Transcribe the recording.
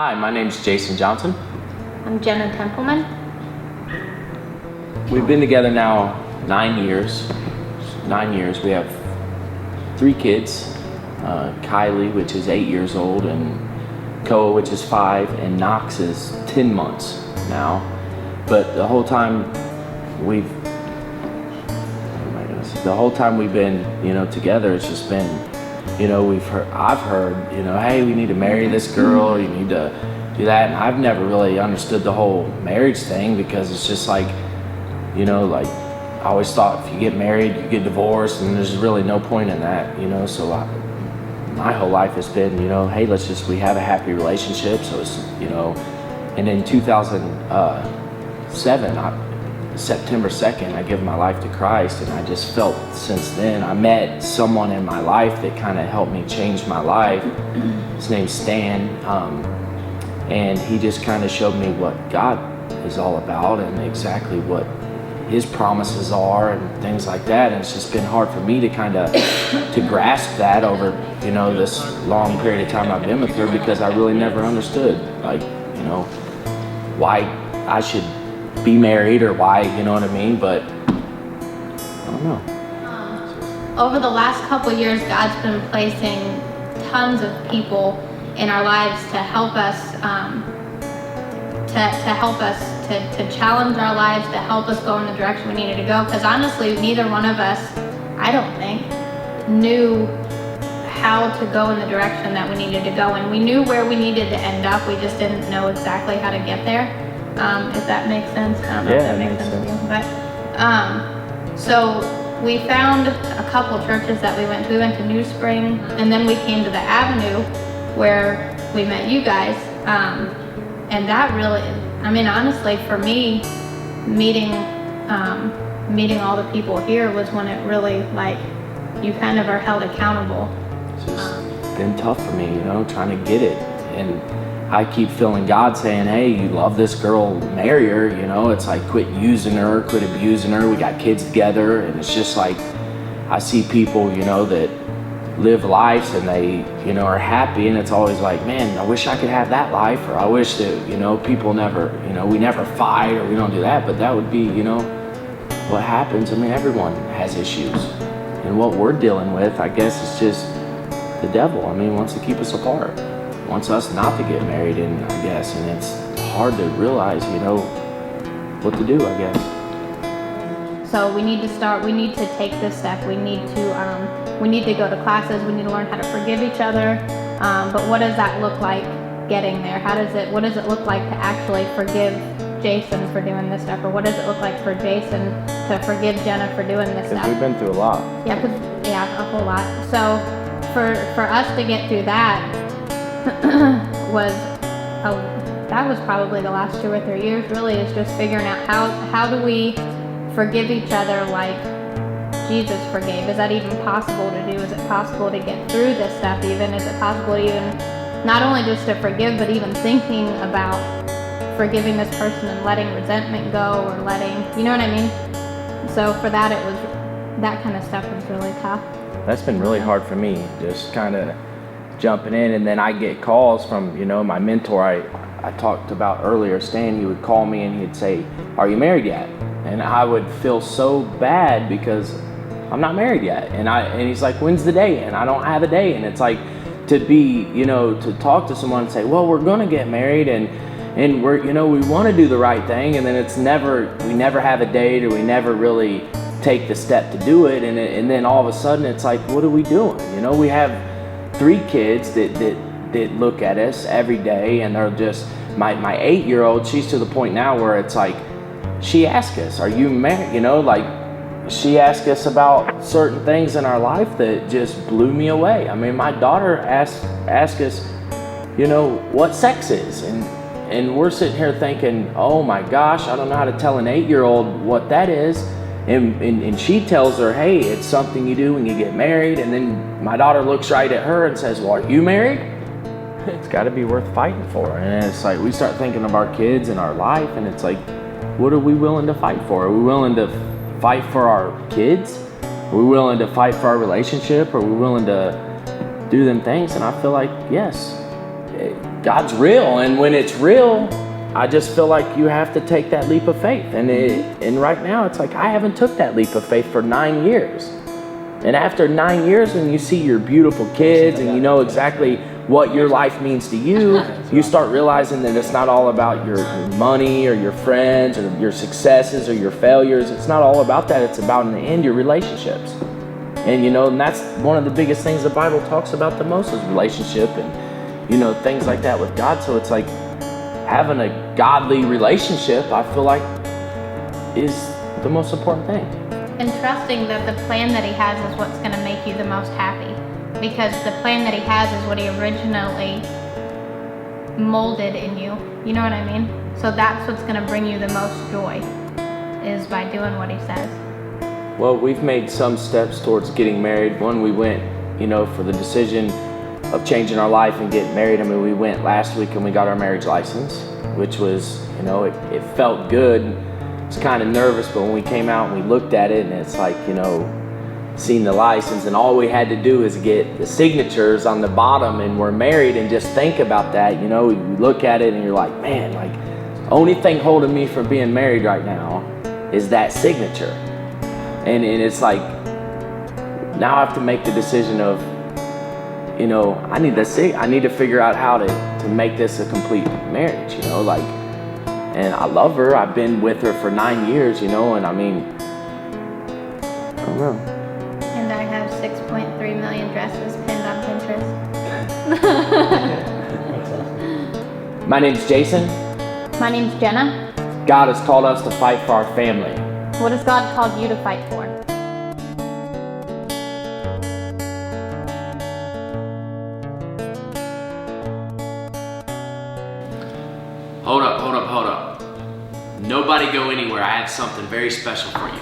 Hi, my name's Jason Johnson. I'm Jenna Templeman. We've been together now 9 years. 9 years. We have 3 kids. Kylie, which is 8 years old, and Koa, which is 5, and Knox is 10 months now. But the whole time we've been, together, it's just been, I've heard, hey, we need to marry this girl, or you need to do that. And I've never really understood the whole marriage thing, because it's just like, I always thought if you get married, you get divorced, and there's really no point in that, so my whole life has been, hey, we have a happy relationship. So it's, and in 2007, September 2nd, I gave my life to Christ, and I just felt since then, I met someone in my life that kind of helped me change my life. His name's Stan, and he just kind of showed me what God is all about and exactly what His promises are and things like that. And it's just been hard for me to kind of to grasp that over, this long period of time I've been with her, because I really never understood, why I should be married, or why, you know what I mean? But I don't know. Over the last couple of years, God's been placing tons of people in our lives to help us, to challenge our lives, to help us go in the direction we needed to go. Because honestly, neither one of us, I don't think, knew how to go in the direction that we needed to go. And we knew where we needed to end up. We just didn't know exactly how to get there. If that makes sense. I don't know if that makes sense to you. But so we found a couple churches that we went to. We went to New Spring, and then we came to the Avenue where we met you guys. And that really, honestly, for me, meeting all the people here was when it really, you kind of are held accountable. It's just been tough for me, trying to get it. And I keep feeling God saying, hey, you love this girl, marry her, it's like, quit using her, quit abusing her. We got kids together. And it's just like, I see people, that live lives and they, are happy. And it's always like, man, I wish I could have that life. Or I wish that, people never, we never fight, or we don't do that. But that would be, what happens. Everyone has issues. And what we're dealing with, I guess, is just the devil. Wants to keep us apart. Wants us not to get married, and I guess, and it's hard to realize, what to do, I guess. So we need to take this step. We need to go to classes. We need to learn how to forgive each other. But what does that look like getting there? What does it look like to actually forgive Jason for doing this stuff? Or what does it look like for Jason to forgive Jenna for doing this stuff? Because we've been through a lot. Yeah, a whole lot. So for us to get through that, that was probably the last 2 or 3 years, really, is just figuring out how do we forgive each other like Jesus forgave. Is that even possible to do? Is it possible to get through this stuff even? Is it possible to even, not only just to forgive, but even thinking about forgiving this person and letting resentment go, or letting, you know what I mean? So for that, that kind of stuff was really tough. That's been really hard for me, just kind of jumping in. And then I get calls from, my mentor I talked about earlier, Stan. He would call me and he'd say, are you married yet? And I would feel so bad because I'm not married yet. And he's like, when's the day? And I don't have a day. And it's like, to be, to talk to someone and say, well, we're going to get married, and we're, we want to do the right thing. And then we never have a date, or we never really take the step to do it. And then all of a sudden it's like, what are we doing? We have 3 kids that look at us every day, and they're just, my 8-year-old, she's to the point now where it's like, she asks us, are you married? She asks us about certain things in our life that just blew me away. My daughter asked us, what sex is, and we're sitting here thinking, oh my gosh, I don't know how to tell an 8-year-old what that is. And she tells her, hey, it's something you do when you get married. And then my daughter looks right at her and says, well, are you married? It's got to be worth fighting for. And it's like, we start thinking of our kids and our life, and it's like, what are we willing to fight for? Are we willing to fight for our kids? Are we willing to fight for our relationship? Are we willing to do them things? And I feel like, yes, God's real, and when it's real, I just feel like you have to take that leap of faith. And right now, it's like I haven't took that leap of faith for 9 years. And after 9 years, when you see your beautiful kids and you know exactly what your life means to you, you start realizing that it's not all about your money or your friends or your successes or your failures. It's not all about that. It's about, in the end, your relationships. And and that's one of the biggest things the Bible talks about the most, is relationship and things like that with God. So it's like having a godly relationship, I feel like, is the most important thing. And trusting that the plan that he has is what's going to make you the most happy. Because the plan that he has is what he originally molded in you. You know what I mean? So that's what's going to bring you the most joy, is by doing what he says. Well, we've made some steps towards getting married. One, we went, for the decision of changing our life and getting married. I mean, we went last week and we got our marriage license, which was, it felt good. I was kind of nervous, but when we came out and we looked at it, and it's like, seen the license, and all we had to do is get the signatures on the bottom, and we're married. And just think about that. You look at it and you're like, man, like, the only thing holding me from being married right now is that signature. And it's like, now I have to make the decision of, I need to figure out how to make this a complete marriage, and I love her. I've been with her for 9 years, and I mean, I don't know. And I have 6.3 million dresses pinned on Pinterest. My name's Jason. My name's Jenna. God has called us to fight for our family. What has God called you to fight for? Hold up. Nobody go anywhere. I have something very special for you.